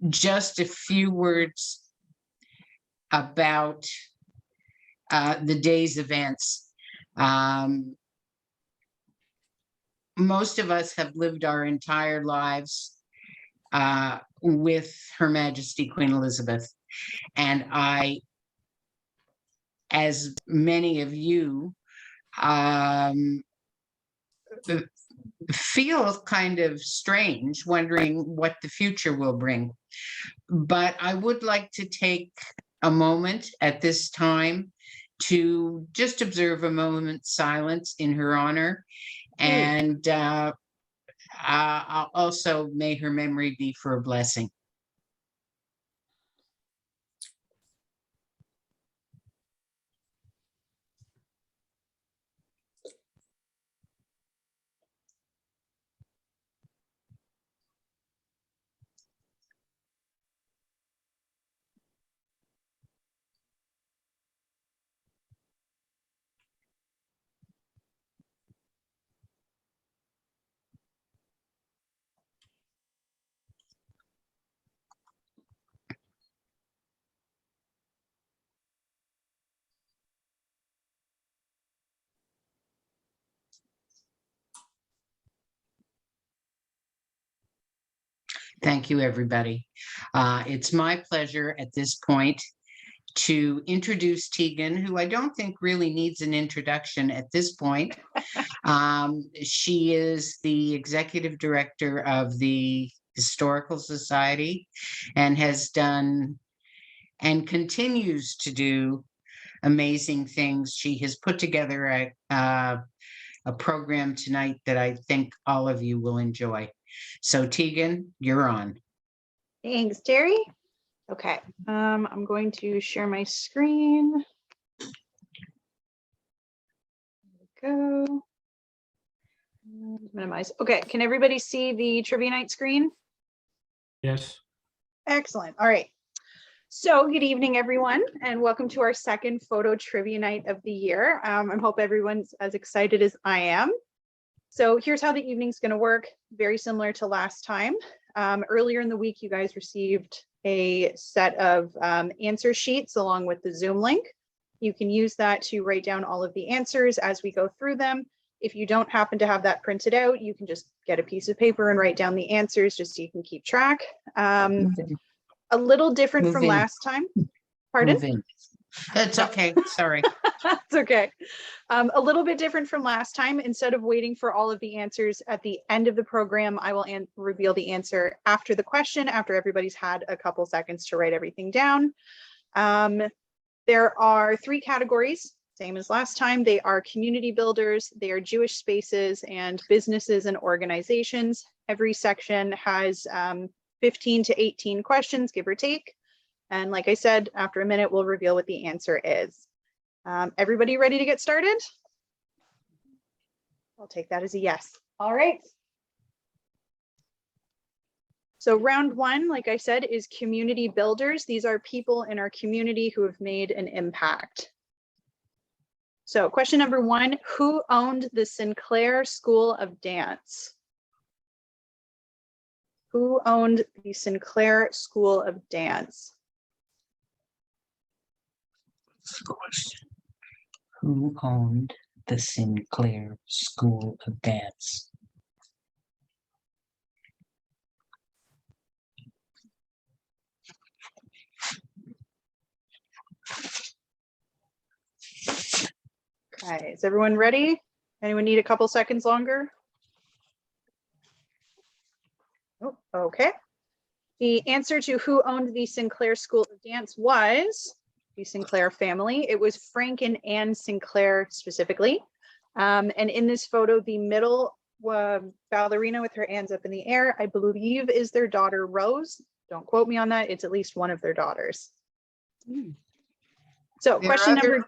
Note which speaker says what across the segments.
Speaker 1: just a few words about the day's events. Most of us have lived our entire lives with Her Majesty Queen Elizabeth. And I, as many of you, feel kind of strange, wondering what the future will bring. But I would like to take a moment at this time to just observe a moment's silence in her honor. And also may her memory be for a blessing. Thank you, everybody. It's my pleasure at this point to introduce Tegan, who I don't think really needs an introduction at this point. She is the executive director of the Historical Society and has done and continues to do amazing things. She has put together a program tonight that I think all of you will enjoy. So Tegan, you're on.
Speaker 2: Thanks, Jerry. Okay, I'm going to share my screen. There we go. Minimize. Okay, can everybody see the trivia night screen?
Speaker 3: Yes.
Speaker 2: Excellent. All right. So good evening, everyone, and welcome to our second photo trivia night of the year. I hope everyone's as excited as I am. So here's how the evening's going to work, very similar to last time. Earlier in the week, you guys received a set of answer sheets along with the Zoom link. You can use that to write down all of the answers as we go through them. If you don't happen to have that printed out, you can just get a piece of paper and write down the answers just so you can keep track. A little different from last time. Pardon?
Speaker 1: That's okay. Sorry.
Speaker 2: It's okay. A little bit different from last time. Instead of waiting for all of the answers at the end of the program, I will reveal the answer after the question, after everybody's had a couple seconds to write everything down. There are 3 categories, same as last time. They are community builders, they are Jewish spaces, and businesses and organizations. Every section has 15 to 18 questions, give or take. And like I said, after a minute, we'll reveal what the answer is. Everybody ready to get started? I'll take that as a yes. All right. So round 1, like I said, is community builders. These are people in our community who have made an impact. So question number 1, who owned the Sinclair School of Dance? Who owned the Sinclair School of Dance?
Speaker 1: Question. Who owned the Sinclair School of Dance?
Speaker 2: Okay, is everyone ready? Anyone need a couple seconds longer? Oh, okay. The answer to who owned the Sinclair School of Dance was the Sinclair family. It was Frank and Anne Sinclair specifically. And in this photo, the middle ballerina with her hands up in the air, I believe is their daughter Rose. Don't quote me on that. It's at least one of their daughters. So question number...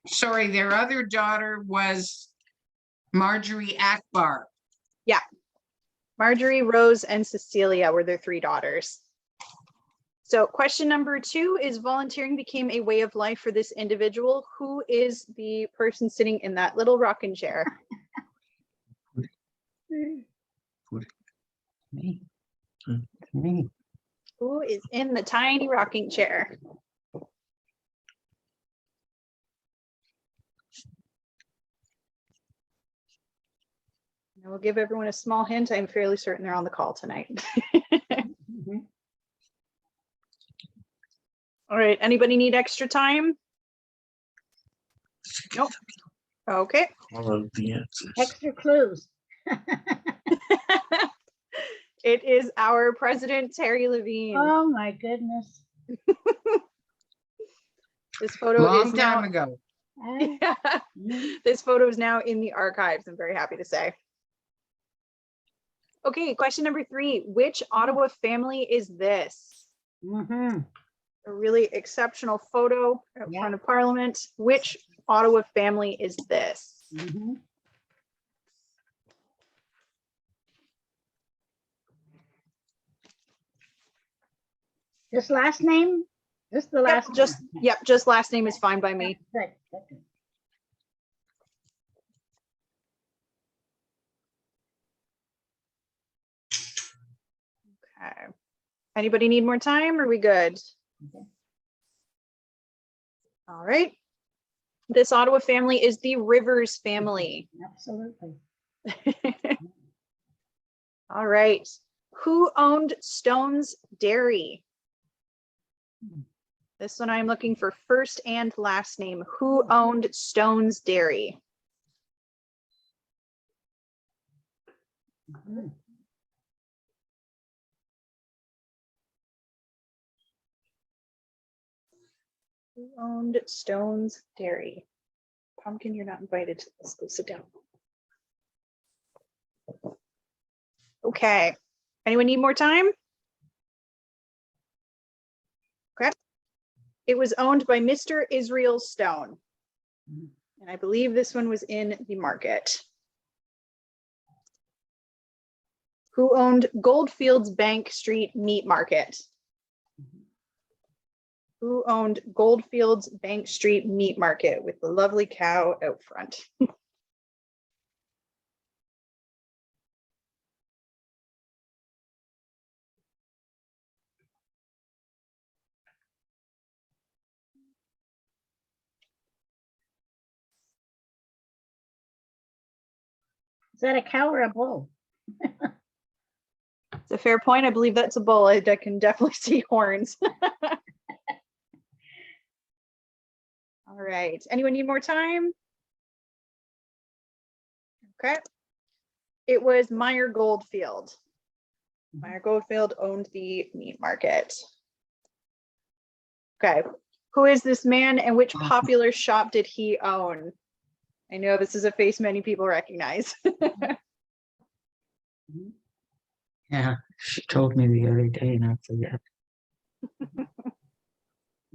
Speaker 1: Sorry, their other daughter was Marjorie Akbar.
Speaker 2: Yeah. Marjorie, Rose, and Cecilia were their 3 daughters. So question number 2 is volunteering became a way of life for this individual. Who is the person sitting in that little rocking chair?
Speaker 1: Me. Me.
Speaker 2: Who is in the tiny rocking chair? I will give everyone a small hint. I'm fairly certain they're on the call tonight.
Speaker 4: Mhm.
Speaker 2: All right, anybody need extra time? Nope. Okay.
Speaker 5: All of the answers.
Speaker 4: Extra clues.
Speaker 2: It is our president, Terry Levine.
Speaker 4: Oh, my goodness.
Speaker 2: This photo
Speaker 1: Long
Speaker 2: is
Speaker 1: time
Speaker 2: now,
Speaker 1: ago.
Speaker 4: I-
Speaker 2: this photo is now in the archives, I'm very happy to say. Okay, question number 3. Which Ottawa family is this?
Speaker 4: Mhm.
Speaker 2: A really exceptional photo out
Speaker 4: Yeah.
Speaker 2: front of Parliament. Which Ottawa family is this?
Speaker 4: Mhm. Just last name? Just the
Speaker 2: Yep,
Speaker 4: last.
Speaker 2: just last name is fine by me.
Speaker 4: Good. Okay.
Speaker 2: Okay. Anybody need more time? Or are we good?
Speaker 4: Okay.
Speaker 2: All right. This Ottawa family is the Rivers family.
Speaker 4: Absolutely.
Speaker 2: All right. Who owned Stone's Dairy? This one I'm looking for first and last name. Who owned Stone's Dairy?
Speaker 4: Mhm.
Speaker 2: Who owned Stone's Dairy? Pumpkin, you're not invited to this. Go sit down. Okay. Anyone need more time? Okay. It was owned by Mr. Israel Stone.
Speaker 4: Mhm.
Speaker 2: And I believe this one was in the market. Who owned Goldfields Bank Street Meat Market? Who owned Goldfields Bank Street Meat Market with the lovely cow out front?
Speaker 4: Is that a cow or a bull?
Speaker 2: It's a fair point. I believe that's a bull. I can definitely see horns. All right. Anyone need more time? Okay. It was Meyer Goldfield. Meyer Goldfield owned the meat market. Okay. Who is this man and which popular shop did he own? I know this is a face many people recognize.
Speaker 1: Yeah, she told me the other day and I forget.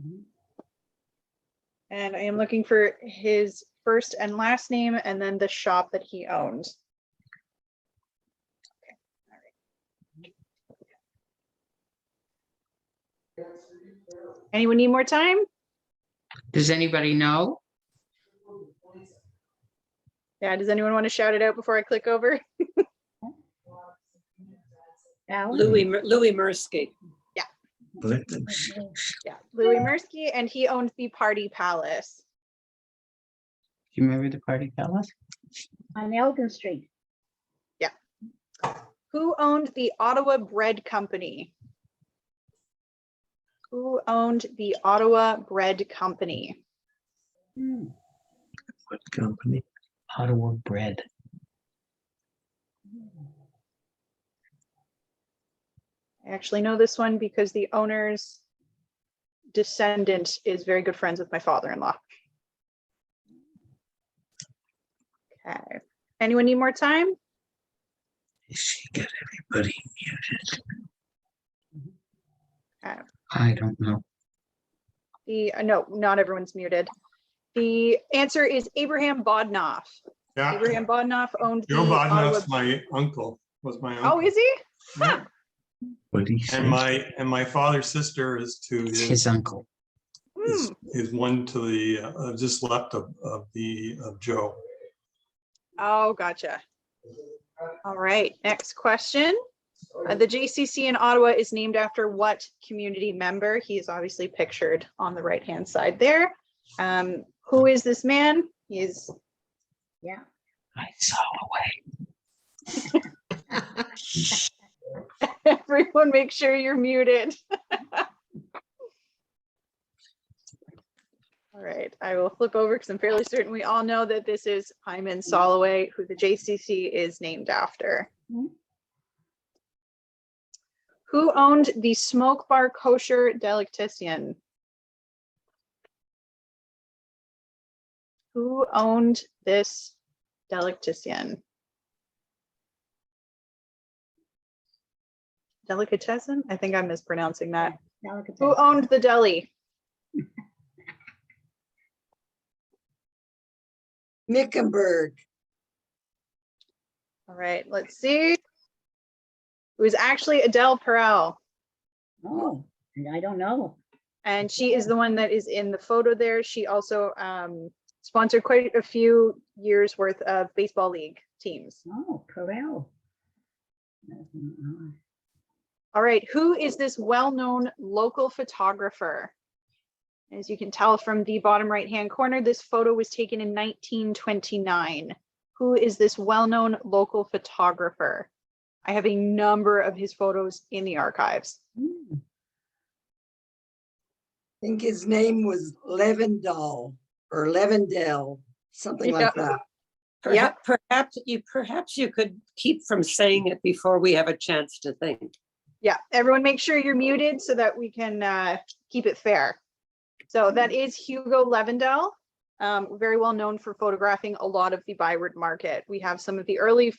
Speaker 4: Mhm.
Speaker 2: And I am looking for his first and last name and then the shop that he owned. Okay. All right. Anyone need more time?
Speaker 1: Does anybody know?
Speaker 2: Yeah, does anyone want to shout it out before I click over?
Speaker 4: Alan?
Speaker 6: Louis Mirsky.
Speaker 2: Yeah, Louis Mirsky, and he owned the Party Palace.
Speaker 1: Do you remember the Party Palace?
Speaker 4: On Elgin Street.
Speaker 2: Who owned the Ottawa Bread Company? Who owned the Ottawa Bread Company?
Speaker 4: Hmm.
Speaker 5: What company?
Speaker 1: Ottawa Bread.
Speaker 2: I actually know this one because the owner's descendant is very good friends with my father-in-law. Okay. Anyone need more time?
Speaker 5: She got everybody muted.
Speaker 2: Okay.
Speaker 1: I don't know.
Speaker 2: No, not everyone's muted. The answer is Abraham Bodnoff.
Speaker 3: Yeah,
Speaker 2: Abraham Bodnoff owned the
Speaker 3: Joe
Speaker 2: Ottawa.
Speaker 3: Bodnoff's my uncle, was my uncle.
Speaker 2: Oh, is he?
Speaker 3: Yeah.
Speaker 5: What do you say?
Speaker 3: And my father's sister is to
Speaker 1: It's his uncle.
Speaker 2: Hmm.
Speaker 3: is one to the just left of Joe.
Speaker 2: Oh, gotcha. All right, next question. The JCC in Ottawa is named after what community member? He is obviously pictured on the right-hand side there. Who is this man? He is,
Speaker 4: Yeah.
Speaker 5: I saw
Speaker 2: everyone make sure you're muted. All right, I will flip over because I'm fairly certain we all know that this is Hyman Soloway, who the JCC is named after.
Speaker 4: Mhm.
Speaker 2: Who owned the Smoke Bar Kosher Delicatessen? Who owned this delicatessen? Delicatessen? I think I'm mispronouncing that. Who owned the deli?
Speaker 6: Mickenberg.
Speaker 2: All right, let's see. It was actually Adele Perel,
Speaker 4: Oh, and I don't know.
Speaker 2: and she is the one that is in the photo there. She also sponsored quite a few years worth of baseball league teams.
Speaker 4: Oh, Corral.
Speaker 2: All right, who is this well-known local photographer? As you can tell from the bottom right-hand corner, this photo was taken in 1929. Who is this well-known local photographer? I have a number of his photos in the archives.
Speaker 4: Hmm.
Speaker 6: I think his name was Levendal or Levendale, something like that.
Speaker 2: Yep.
Speaker 7: Perhaps you could keep from saying it before we have a chance to think.
Speaker 2: Yeah, everyone make sure you're muted so that we can keep it fair. So that is Hugo Levendel, very well known for photographing a lot of the Byward Market. We have some of the early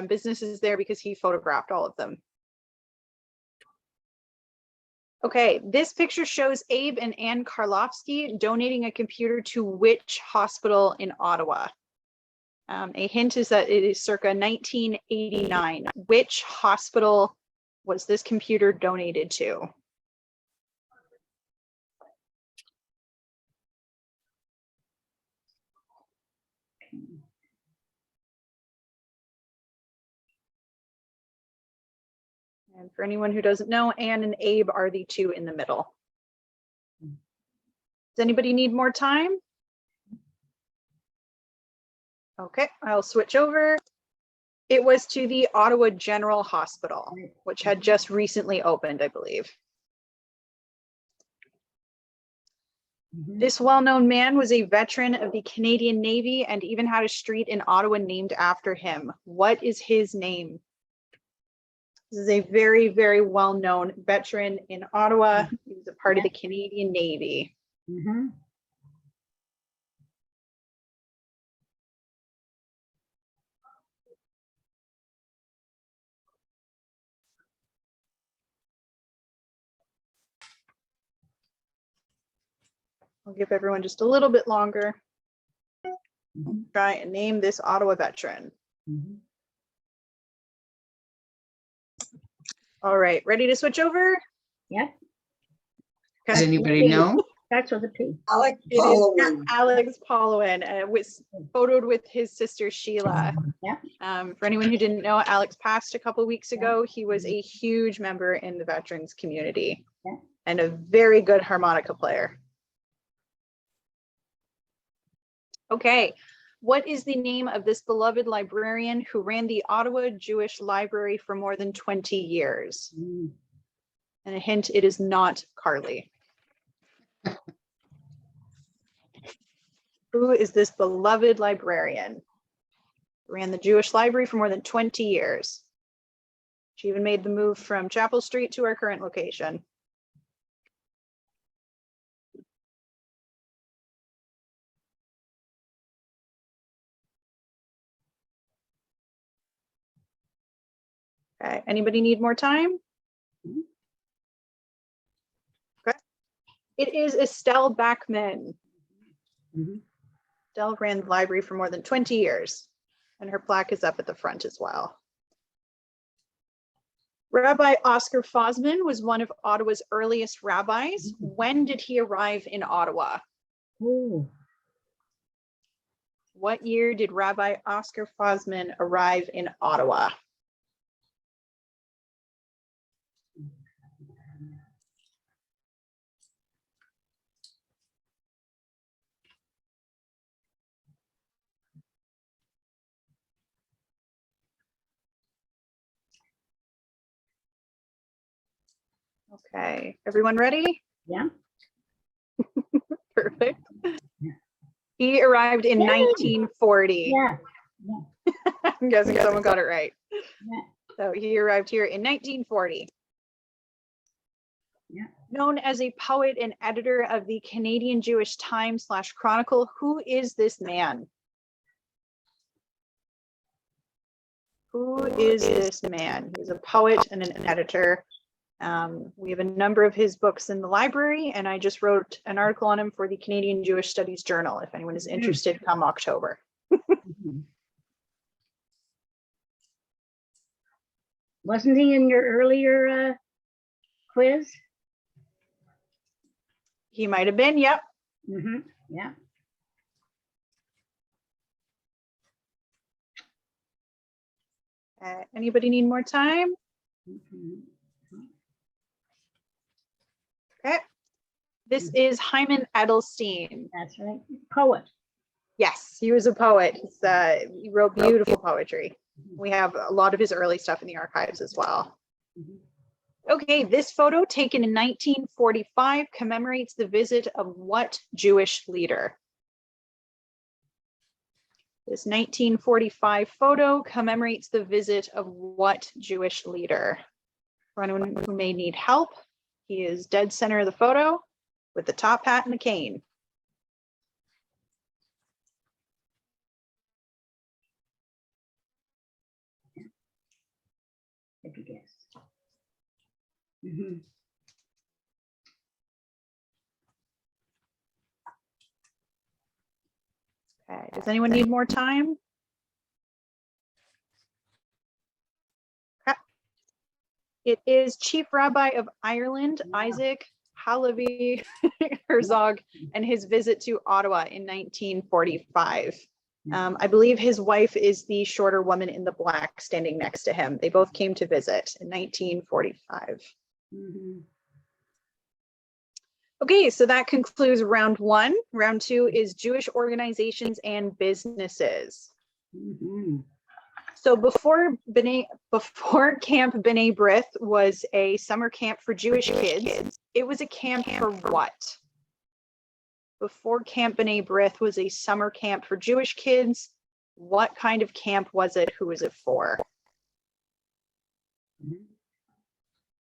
Speaker 2: businesses there because he photographed all of them. Okay, this picture shows Abe and Ann Karlofsky donating a computer to which hospital in Ottawa? A hint is that it is circa 1989. Which hospital was this computer donated to? And for anyone who doesn't know, Anne and Abe are the two in the middle. Does anybody need more time? Okay, I'll switch over. It was to the Ottawa General Hospital, which had just recently opened, I believe.
Speaker 4: Mhm.
Speaker 2: This well-known man was a veteran of the Canadian Navy and even had a street in Ottawa named after him. What is his name? This is a very, very well-known veteran in Ottawa. He was a part of the Canadian Navy.
Speaker 4: Mhm.
Speaker 2: I'll give everyone just a little bit longer.
Speaker 4: Mhm.
Speaker 2: Try and name this Ottawa veteran.
Speaker 4: Mhm.
Speaker 2: All right, ready to switch over?
Speaker 4: Yep,
Speaker 1: Does
Speaker 2: Okay.
Speaker 1: anybody know?
Speaker 4: starts with a P.
Speaker 6: Alec
Speaker 2: It is
Speaker 6: Holloway.
Speaker 2: Alex Paulowin, was photoed with his sister Sheila.
Speaker 4: Yeah.
Speaker 2: For anyone who didn't know, Alex passed a couple weeks ago. He was a huge member in the veterans community
Speaker 4: Yeah.
Speaker 2: and a very good harmonica player. Okay, what is the name of this beloved librarian who ran the Ottawa Jewish Library for more than 20 years?
Speaker 4: Mm.
Speaker 2: And a hint, it is not Carly. Who is this beloved librarian? Ran the Jewish Library for more than 20 years. She even made the move from Chapel Street to our current location. Okay, anybody need more time? Okay. It is Estelle Backman.
Speaker 4: Mhm.
Speaker 2: Estelle ran the library for more than 20 years, and her plaque is up at the front as well. Rabbi Oscar Fosman was one of Ottawa's earliest rabbis. When did he arrive in Ottawa?
Speaker 4: Ooh.
Speaker 2: What year did Rabbi Oscar Fosman arrive in Ottawa? Okay, everyone ready?
Speaker 4: Yeah.
Speaker 2: Perfect. He arrived in
Speaker 4: Yay.
Speaker 2: 1940.
Speaker 4: Yeah.
Speaker 2: I'm guessing someone got it right.
Speaker 4: Yeah.
Speaker 2: So he arrived here in 1940.
Speaker 4: Yeah.
Speaker 2: Known as a poet and editor of the Canadian Jewish Times / Chronicle, who is this man? Who is this man? He's a poet and an editor. We have a number of his books in the library, and I just wrote an article on him for the Canadian Jewish Studies Journal, if anyone is interested come October.
Speaker 4: Mhm. Wasn't he in your earlier quiz?
Speaker 2: He might have been, yep.
Speaker 4: Yeah.
Speaker 2: Anybody need more time?
Speaker 4: Mhm.
Speaker 2: Okay. This is Hyman Edelstein.
Speaker 4: That's right. Poet.
Speaker 2: Yes, he was a poet. He wrote beautiful poetry. We have a lot of his early stuff in the archives as well.
Speaker 4: Mhm.
Speaker 2: Okay, this photo taken in 1945 commemorates the visit of what Jewish leader? This 1945 photo commemorates the visit of what Jewish leader? For anyone who may need help, he is dead center of the photo with the top hat and the cane.
Speaker 4: Take a guess. Mhm.
Speaker 2: Okay, does anyone need more time? Okay. It is Chief Rabbi of Ireland, Isaac Halevi Herzog, and his visit to Ottawa in 1945. I believe his wife is the shorter woman in the black standing next to him. They both came to visit in 1945.
Speaker 4: Mhm.
Speaker 2: Okay, so that concludes round one. Round two is Jewish organizations and businesses.
Speaker 4: Mhm.
Speaker 2: So before Camp B'nai B'rith was a summer camp for Jewish kids, it was a camp for what? Before Camp B'nai B'rith was a summer camp for Jewish kids, what kind of camp was it? Who was it for?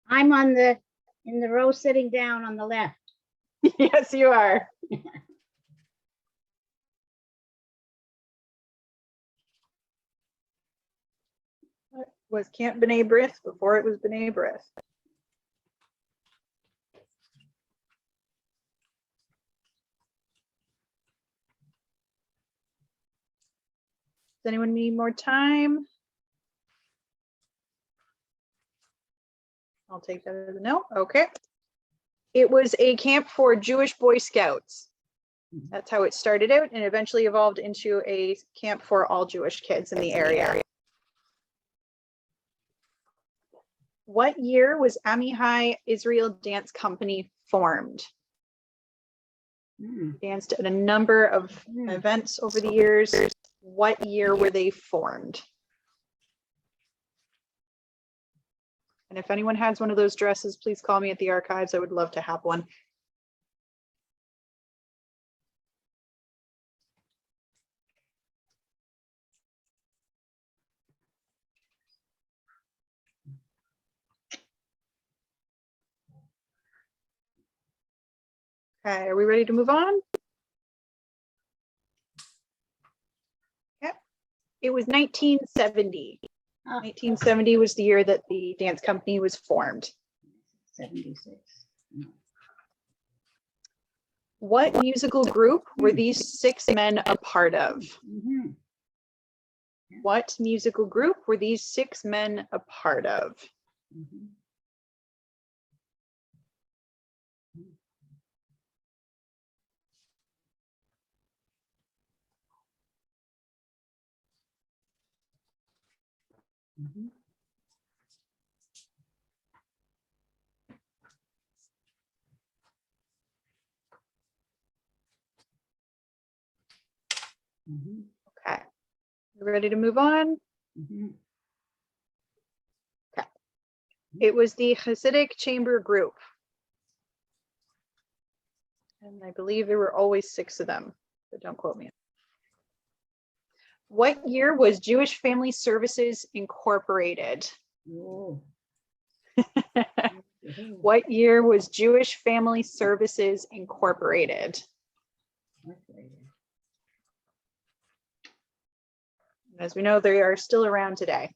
Speaker 4: I'm in the row sitting down on the left.
Speaker 2: Yes, you are. Was Camp B'nai B'rith before it was B'nai B'rith? Does anyone need more time? I'll take that as a no. Okay. It was a camp for Jewish Boy Scouts. That's how it started out and eventually evolved into a camp for all Jewish kids in the area. What year was Amihai Israel Dance Company formed?
Speaker 4: Mhm.
Speaker 2: Danced at a number of events over the years. What year were they formed? And if anyone has one of those dresses, please call me at the archives. I would love to have one. Okay, are we ready to move on? Okay. It was 1970.
Speaker 4: Oh,
Speaker 2: 1970 was the year that the dance company was formed.
Speaker 4: 76. No.
Speaker 2: What musical group were these 6 men a part of?
Speaker 4: Mhm.
Speaker 2: What musical group were these 6 men a part of?
Speaker 4: Mhm. Mhm. Mhm.
Speaker 2: Okay, you ready to move on?
Speaker 4: Mhm.
Speaker 2: It was the Hasidic Chamber Group. And I believe there were always 6 of them, but don't quote me. What year was Jewish Family Services Incorporated? What year was Jewish Family Services Incorporated? As we know, they are still around today.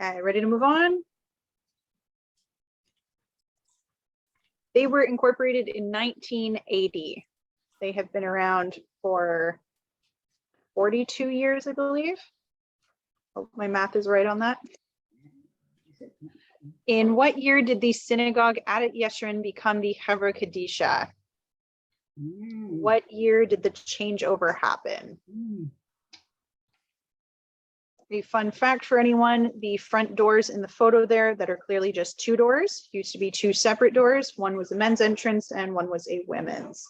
Speaker 2: Okay, ready to move on? They were incorporated in 1980. They have been around for 42 years, I believe. Hope my math is right on that. In what year did the synagogue at Yeshurun become the Hevra Kadisha? What year did the changeover happen? A fun fact for anyone, the front doors in the photo there that are clearly just 2 doors, used to be 2 separate doors. One was a men's entrance and one was a women's.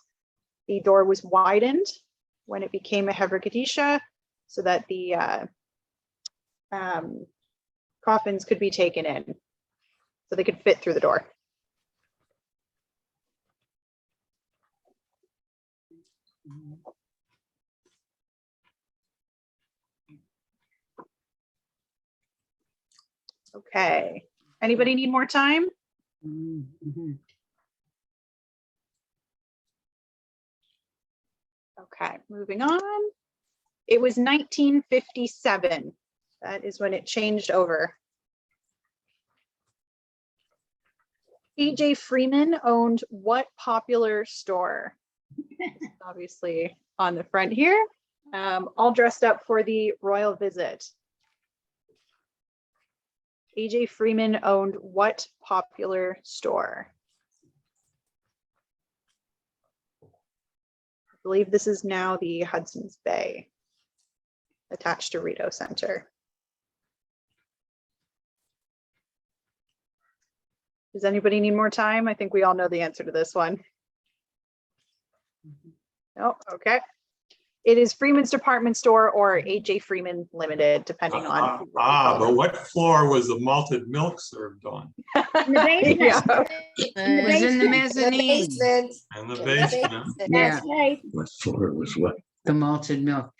Speaker 2: The door was widened when it became a Hevra Kadisha so that the coffins could be taken in, so they could fit through the door. Okay, anybody need more time? Okay, moving on. It was 1957. That is when it changed over. A.J. Freeman owned what popular store? Obviously on the front here, all dressed up for the royal visit. A.J. Freeman owned what popular store? I believe this is now the Hudson's Bay, attached to Rideau Center. Does anybody need more time? I think we all know the answer to this one. No, okay. It is Freeman's Department Store or A.J. Freeman Limited, depending on.
Speaker 3: But what floor was the malted milk served on?
Speaker 4: In the basement.
Speaker 2: Yeah.
Speaker 1: It was in the mezzanine.
Speaker 3: In the basement?
Speaker 1: Yeah,
Speaker 4: That's right.
Speaker 5: What floor was what?
Speaker 1: the malted milk.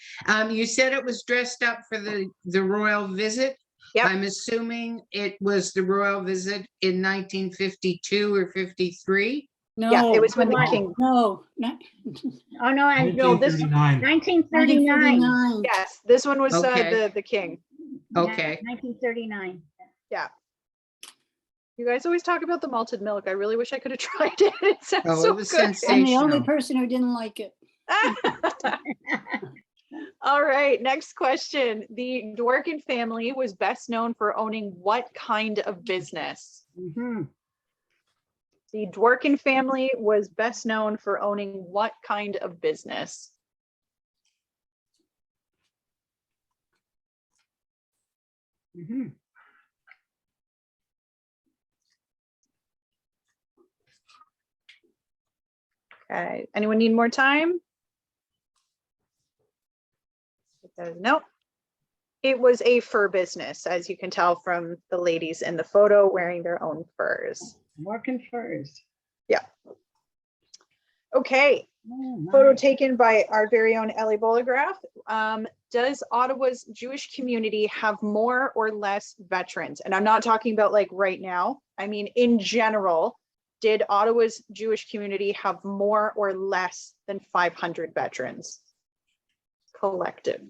Speaker 1: You said it was dressed up for the royal visit?
Speaker 2: Yep.
Speaker 1: I'm assuming it was the royal visit in 1952 or 53?
Speaker 2: Yeah, it was when the
Speaker 4: No.
Speaker 2: king,
Speaker 8: No, not.
Speaker 4: Oh, no, I know this, 1939.
Speaker 2: yes, this one was
Speaker 1: Okay.
Speaker 2: the king.
Speaker 1: Okay.
Speaker 4: 1939.
Speaker 2: You guys always talk about the malted milk. I really wish I could have tried it. It sounds
Speaker 1: Oh,
Speaker 2: so
Speaker 1: it was
Speaker 2: good.
Speaker 8: I'm the
Speaker 1: sensational.
Speaker 8: only person who didn't like it.
Speaker 2: All right, next question. The Dworkin family was best known for owning what kind of business?
Speaker 4: Mhm.
Speaker 2: The Dworkin family was best known for owning what kind of business?
Speaker 4: Mhm.
Speaker 2: Okay, anyone need more time? No. It was a fur business, as you can tell from the ladies in the photo wearing their own furs.
Speaker 4: Working furs.
Speaker 2: Okay,
Speaker 4: Oh,
Speaker 2: photo
Speaker 4: my.
Speaker 2: taken by our very own Ellie Bolograph. Does Ottawa's Jewish community have more or less veterans? And I'm not talking about like right now. I mean, in general, did Ottawa's Jewish community have more or less than 500 veterans? Collective.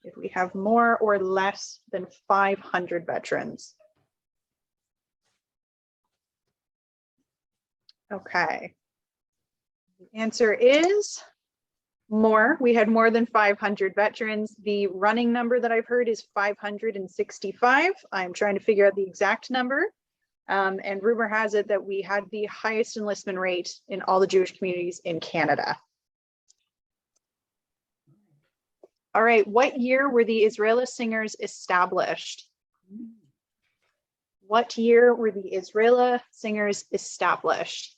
Speaker 2: If we have more or less than 500 veterans. Okay. The answer is more. We had more than 500 veterans. The running number that I've heard is 565. I'm trying to figure out the exact number. And rumor has it that we had the highest enlistment rate in all the Jewish communities in Canada. All right, what year were the Israeli Singers established? What year were the Israeli Singers established?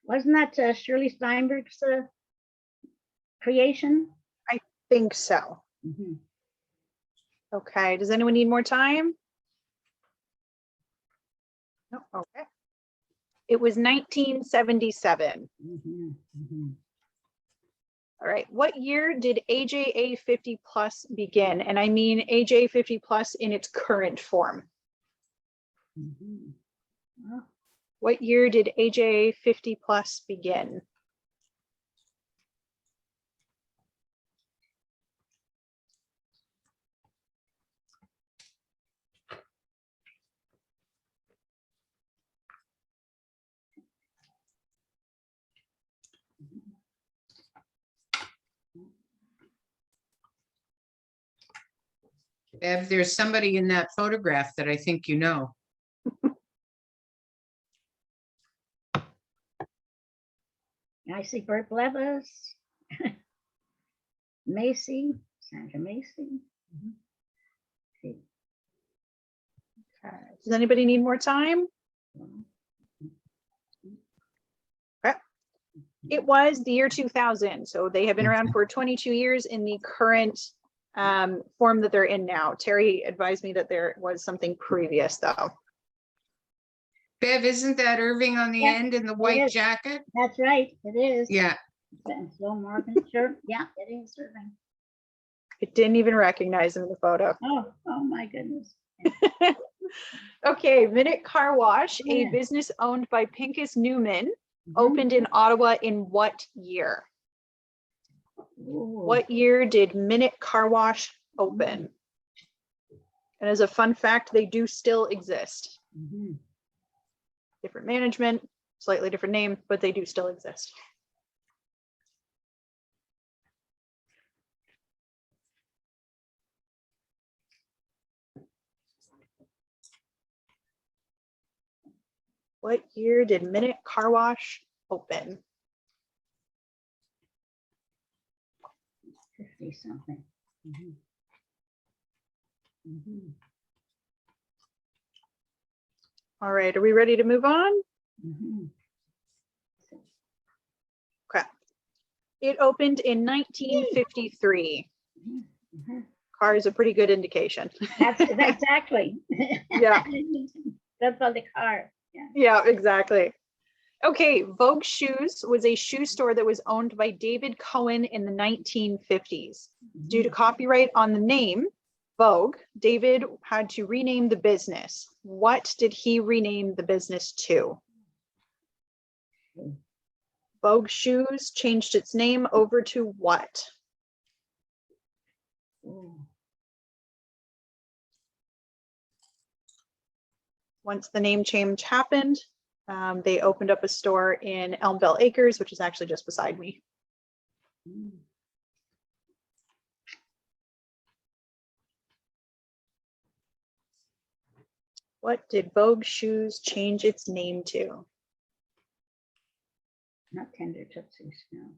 Speaker 4: Wasn't that Shirley Steinberg's creation?
Speaker 2: Think so.
Speaker 4: Mhm.
Speaker 2: Okay, does anyone need more time? No, okay. It was 1977.
Speaker 4: Mhm, mhm.
Speaker 2: All right, what year did AJA 50 plus begin? And I mean AJA 50 plus in its current form.
Speaker 4: Mhm. Well,
Speaker 2: What year did AJA 50 plus begin?
Speaker 1: Bev, there's somebody in that photograph that I think you know.
Speaker 4: I see Bert Levis. Macy, Sandra Macy. Mhm. See,
Speaker 2: Okay. Does anybody need more time?
Speaker 4: well,
Speaker 2: It was the year 2000, so they have been around for 22 years in the current form that they're in now. Terry advised me that there was something previous though.
Speaker 1: Bev, isn't that Irving on the
Speaker 4: Yeah,
Speaker 1: end in the white
Speaker 4: is.
Speaker 1: jacket?
Speaker 4: That's right, it is.
Speaker 1: Yeah,
Speaker 4: So Morgan, sure, yeah, it is serving.
Speaker 2: I didn't even recognize him in the photo.
Speaker 4: Oh my goodness.
Speaker 2: Okay, Minute Car Wash, a
Speaker 4: Yeah.
Speaker 2: business owned by Pincus Newman,
Speaker 4: Mhm.
Speaker 2: opened in Ottawa in what year?
Speaker 4: Ooh.
Speaker 2: What year did Minute Car Wash open? And as a fun fact, they do still exist.
Speaker 4: Mhm.
Speaker 2: Different management, slightly different name, but they do still exist. What year did Minute Car Wash open?
Speaker 4: 50 something. Mhm. Mhm.
Speaker 2: All right, are we ready to move on?
Speaker 4: Mhm.
Speaker 2: Okay. It opened in 1953.
Speaker 4: Mhm.
Speaker 2: Car is a pretty good indication.
Speaker 4: That's exactly.
Speaker 2: Yeah.
Speaker 4: That's on the car. Yeah.
Speaker 2: Yeah, exactly. Okay, Vogue Shoes was a shoe store that was owned by David Cohen in the 1950s. Due to copyright on the name Vogue, David had to rename the business. What did he rename the business to? Vogue Shoes changed its name over to what?
Speaker 4: Ooh.
Speaker 2: Once the name change happened, they opened up a store in Elmville Acres, which is actually just beside me.
Speaker 4: Mm.
Speaker 2: What did Vogue Shoes change its name to?
Speaker 4: Not Tender Tootsies, no.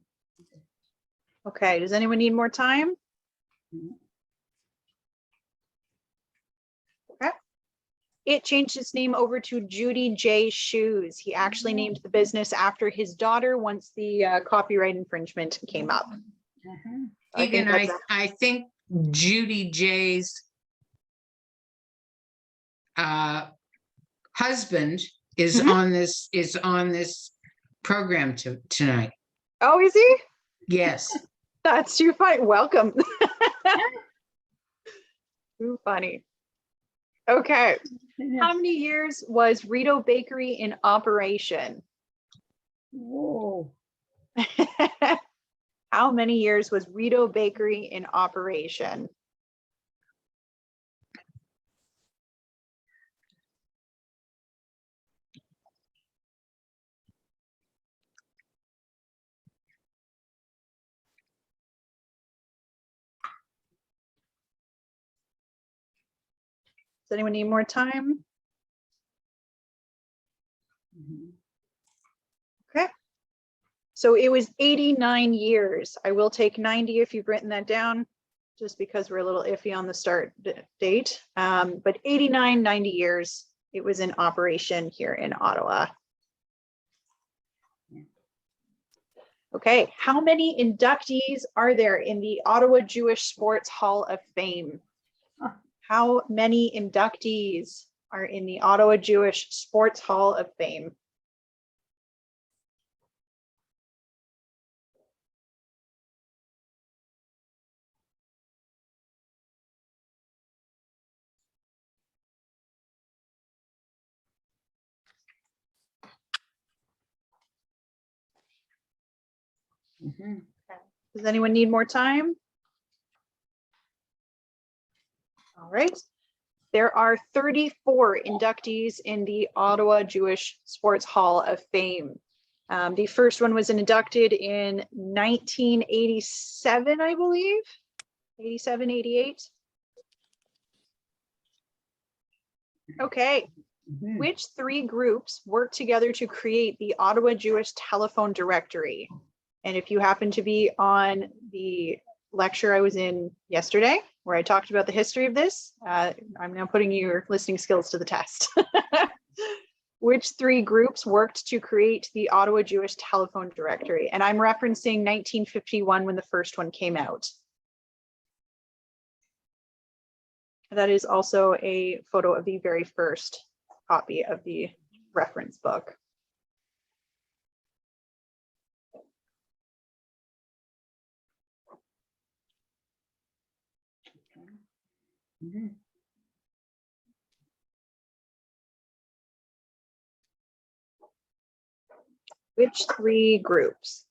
Speaker 2: Okay, does anyone need more time?
Speaker 4: Mhm.
Speaker 2: Okay. It changed its name over to Judy J Shoes. He actually named the business after his daughter once the copyright infringement came up.
Speaker 4: Uh-huh.
Speaker 2: I think
Speaker 1: Egan,
Speaker 2: that's
Speaker 1: I think Judy J's husband is
Speaker 2: Mhm.
Speaker 1: on this program tonight.
Speaker 2: Oh, is he?
Speaker 1: Yes.
Speaker 2: That's too funny. Welcome. Too funny. Okay. How many years was Rito Bakery in operation?
Speaker 4: Whoa.
Speaker 2: How many years was Rito Bakery in operation? Does anyone need more time? Okay. So it was 89 years. I will take 90 if you've written that down, just because we're a little iffy on the start date. But 89, 90 years it was in operation here in Ottawa. Okay, how many inductees are there in the Ottawa Jewish Sports Hall of Fame? How many inductees are in the Ottawa Jewish Sports Hall of Fame? Does anyone need more time? All right. There are 34 inductees in the Ottawa Jewish Sports Hall of Fame. The first one was inducted in 1987, I believe, 87, 88. Okay, which three groups worked together to create the Ottawa Jewish Telephone Directory? And if you happen to be on the lecture I was in yesterday, where I talked about the history of this, I'm now putting your listening skills to the test. Which three groups worked to create the Ottawa Jewish Telephone Directory? And I'm referencing 1951 when the first one came out. That is also a photo of the very first copy of the reference book. Which three groups?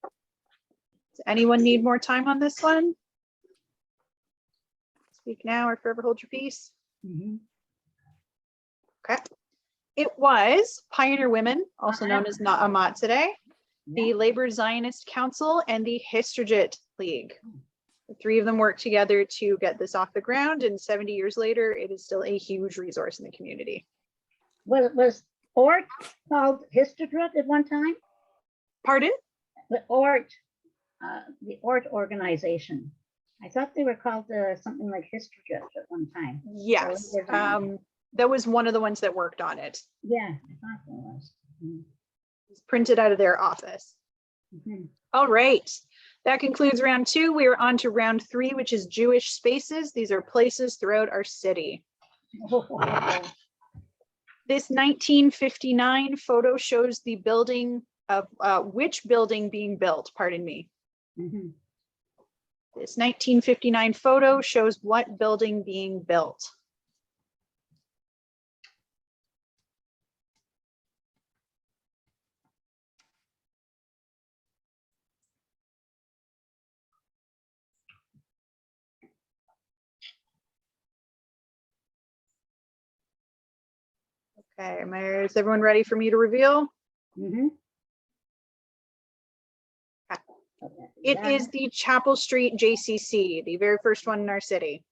Speaker 2: Does anyone need more time on this one? Speak now or forever hold your peace. Okay. It was Pioneer Women, also known as Na'amat today, the Labor Zionist Council, and the Histradrut League. The three of them worked together to get this off the ground, and 70 years later, it is still a huge resource in the community.
Speaker 4: Was ORT called Histadrut at one time?
Speaker 2: Pardon?
Speaker 4: The ORT organization. I thought they were called something like Histadrut at one time.
Speaker 2: Yes. That was one of the ones that worked on it.
Speaker 4: Yeah, I thought there was.
Speaker 2: It's printed out of their office. All right. That concludes round 2. We are on to round 3, which is Jewish spaces. These are places throughout our city. This 1959 photo shows the building of which building being built, pardon me. This 1959 photo shows what building being built. Okay, is everyone ready for me to reveal? It is the Chapel Street JCC, the very first one in our city.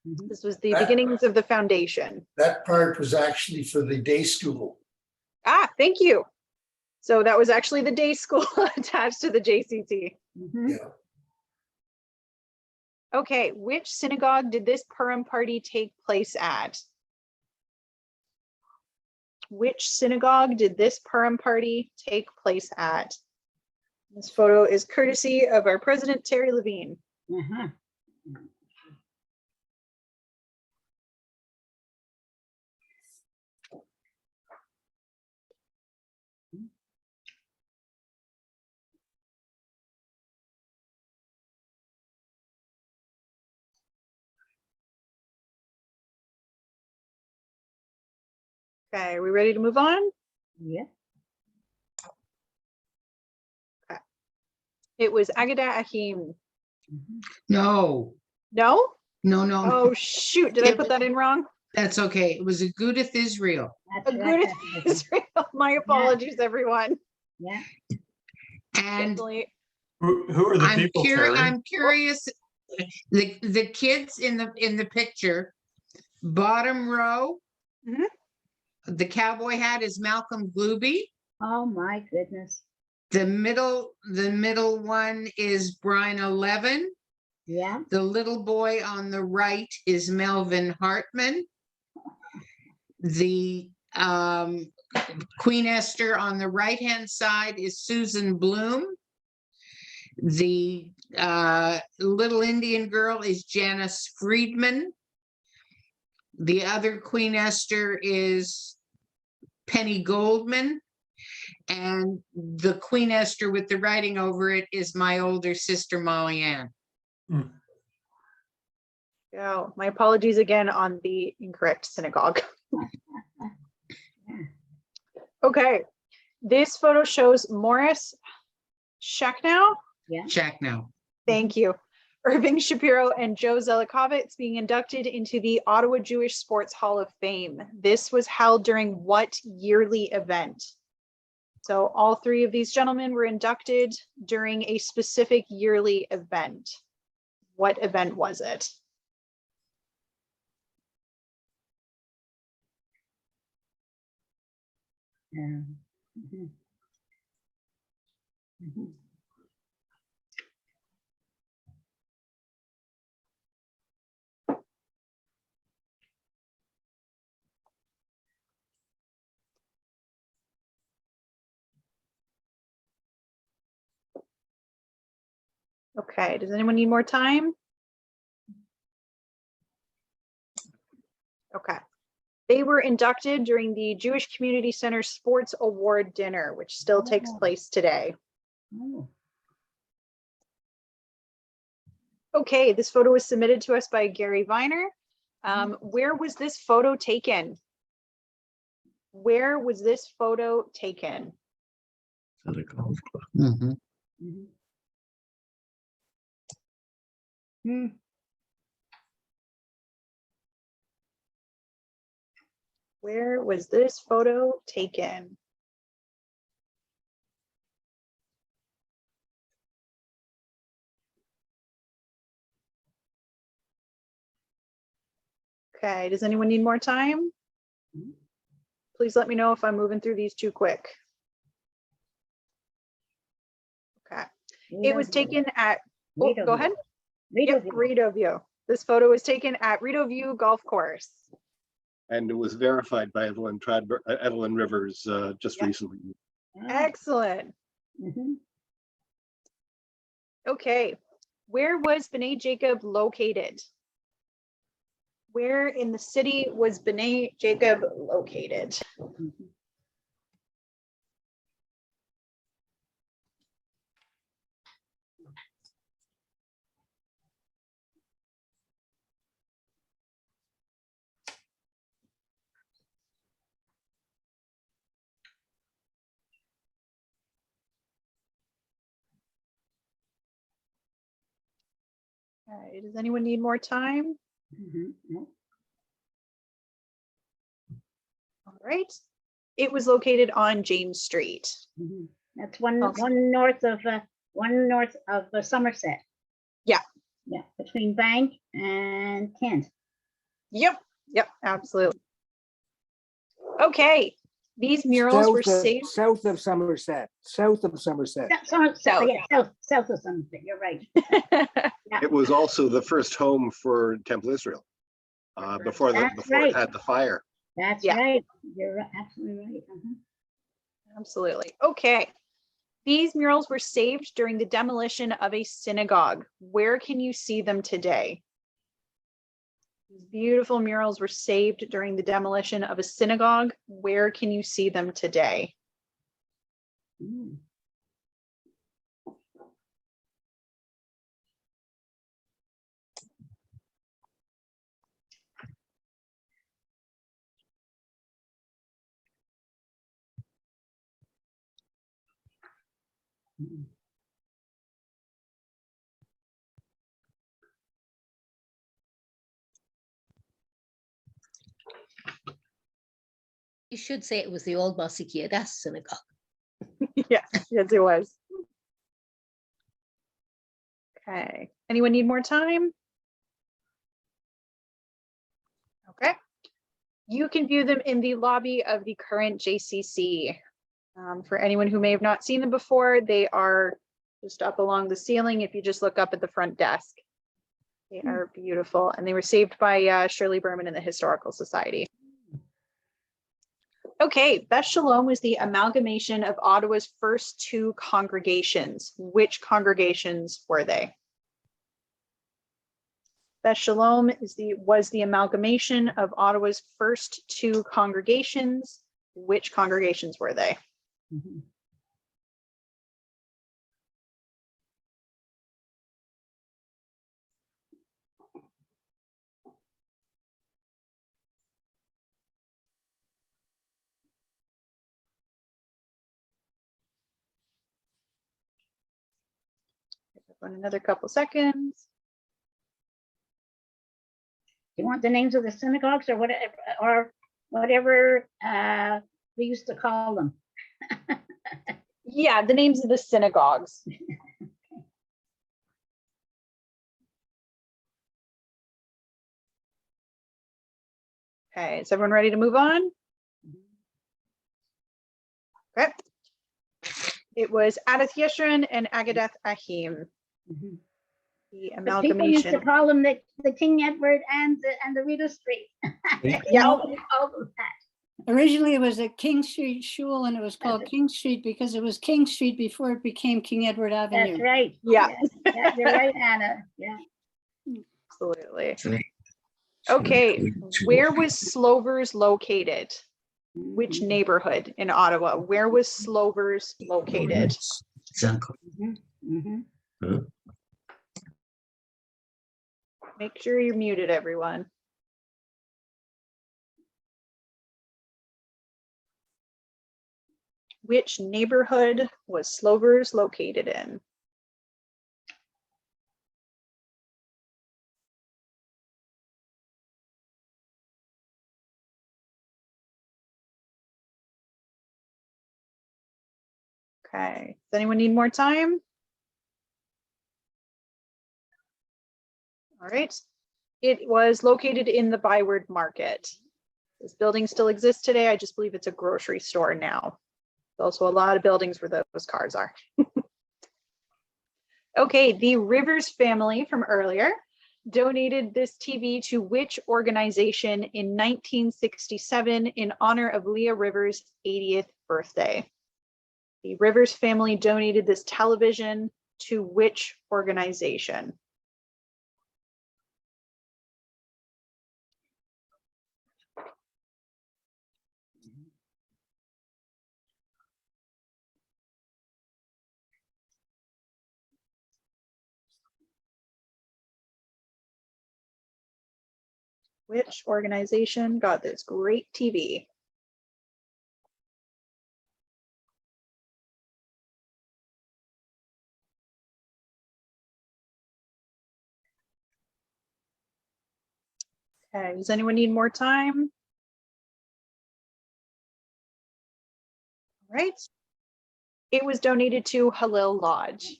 Speaker 2: This was the beginnings of the foundation.
Speaker 9: That part was actually for the day school.
Speaker 2: Ah, thank you. So that was actually the day school attached to the JCC.
Speaker 9: Yeah.
Speaker 2: Okay, which synagogue did this Purim party take place at? Which synagogue did this Purim party take place at? This photo is courtesy of our president, Terry Levine. Okay, are we ready to move on?
Speaker 4: Yeah.
Speaker 2: Okay. It was Agadah Achim.
Speaker 1: No,
Speaker 2: No?
Speaker 1: no, no.
Speaker 2: Oh, shoot. Did I put that in wrong?
Speaker 1: That's okay. It was Agudath Israel.
Speaker 2: Agudath Israel. My apologies, everyone.
Speaker 4: Yeah.
Speaker 1: And
Speaker 2: Definitely.
Speaker 3: Who are the people, Terry?
Speaker 1: I'm curious, the kids in the picture Bottom row.
Speaker 2: Mhm.
Speaker 1: The cowboy hat is Malcolm Glooby.
Speaker 4: Oh, my goodness.
Speaker 1: The middle one is Brian 11.
Speaker 4: Yeah.
Speaker 1: The little boy on the right is Melvin Hartman. The Queen Esther on the right-hand side is Susan Bloom. The little Indian girl is Janice Friedman. The other Queen Esther is Penny Goldman. And the Queen Esther with the writing over it is my older sister, Molly Ann.
Speaker 2: Yeah, my apologies again on the incorrect synagogue. Okay, this photo shows Morris Schachnow.
Speaker 1: Check now.
Speaker 2: Thank you. Irving Shapiro and Joe Zelikovic being inducted into the Ottawa Jewish Sports Hall of Fame. This was held during what yearly event? So all three of these gentlemen were inducted during a specific yearly event. What event was it?
Speaker 4: Yeah. Mhm. Mhm.
Speaker 2: Okay, does anyone need more time? Okay. They were inducted during the Jewish Community Center Sports Award Dinner, which still takes
Speaker 4: Oh.
Speaker 2: place today.
Speaker 4: Oh.
Speaker 2: Okay, this photo was submitted to us by Gary Viner. Where was this photo taken? Where was this photo taken?
Speaker 5: At a golf club.
Speaker 1: Mhm.
Speaker 4: Mhm. Hmm.
Speaker 2: Where was this photo taken? Okay, does anyone need more time? Please let me know if I'm moving through these too quick. Okay, it was taken at, oh,
Speaker 4: Rito
Speaker 2: go
Speaker 4: View.
Speaker 2: ahead.
Speaker 4: Rito
Speaker 2: Yep,
Speaker 4: View.
Speaker 2: Rito View. This photo was taken at Rito View Golf Course.
Speaker 10: And it was verified by Evelyn Rivers just
Speaker 2: Yep.
Speaker 10: recently.
Speaker 4: Ah,
Speaker 2: Excellent.
Speaker 4: mhm.
Speaker 2: Okay, where was B'nai Jacob located? Where in the city was B'nai Jacob located?
Speaker 4: Mhm.
Speaker 2: All right, does anyone need more time?
Speaker 4: Mhm. No.
Speaker 2: All right, it was located on James Street.
Speaker 4: Mhm. That's one
Speaker 2: Okay.
Speaker 4: north of Somerset.
Speaker 2: Yeah.
Speaker 4: Yeah, between Bank and Kent.
Speaker 2: Yep, absolutely. Okay, these murals were saved.
Speaker 11: South of Somerset, south of Somerset.
Speaker 4: South,
Speaker 2: South.
Speaker 4: yeah, south of Somerset. You're right.
Speaker 10: It was also the first home for Temple Israel before
Speaker 4: That's
Speaker 10: it
Speaker 4: right.
Speaker 10: had the fire.
Speaker 4: That's
Speaker 2: Yeah.
Speaker 4: right. You're absolutely right.
Speaker 2: Absolutely. Okay. These murals were saved during the demolition of a synagogue. Where can you see them today? These beautiful murals were saved during the demolition of a synagogue. Where can you see them today?
Speaker 4: Mm. Mm.
Speaker 12: You should say it was the old Basikiadas synagogue.
Speaker 2: Yes, it was. Okay. Anyone need more time? Okay. You can view them in the lobby of the current JCC. For anyone who may have not seen them before, they are just up along the ceiling if you just look up at the front desk. They are beautiful, and they were saved by Shirley Berman and the Historical Society. Okay, Beth Shalom was the amalgamation of Ottawa's first two congregations. Which congregations were they? Beth Shalom was the amalgamation of Ottawa's first two congregations. Which congregations were they? Another couple seconds.
Speaker 4: You want the names of the synagogues or whatever we used to call them?
Speaker 2: Yeah, the names of the synagogues. Okay, is everyone ready to move on? Okay. It was Adath Yeshurun and Agadath Ahim. The
Speaker 4: But people used to
Speaker 2: amalgamation.
Speaker 4: call them the King Edward and the Rita Street.
Speaker 2: Yeah.
Speaker 4: All of that.
Speaker 8: Originally, it was a King Street Shul, and it was called King Street because it was King Street before it became King Edward Avenue.
Speaker 4: That's right.
Speaker 2: Yeah.
Speaker 4: Yes, you're right, Anna. Yeah.
Speaker 2: Absolutely. Okay, where was Slovers located? Which neighborhood in Ottawa? Where was Slovers located? Make sure you're muted, everyone. Which neighborhood was Slovers located in? Okay, does anyone need more time? All right, it was located in the Byward Market. This building still exists today. I just believe it's a grocery store now. There's also a lot of buildings where those cars are. Okay, the Rivers family from earlier donated this TV to which organization in 1967 in honor of Leah Rivers' 80th birthday? The Rivers family donated this television to which organization? Which organization got this great TV? Okay, does anyone need more time? All right. It was donated to Hillel Lodge.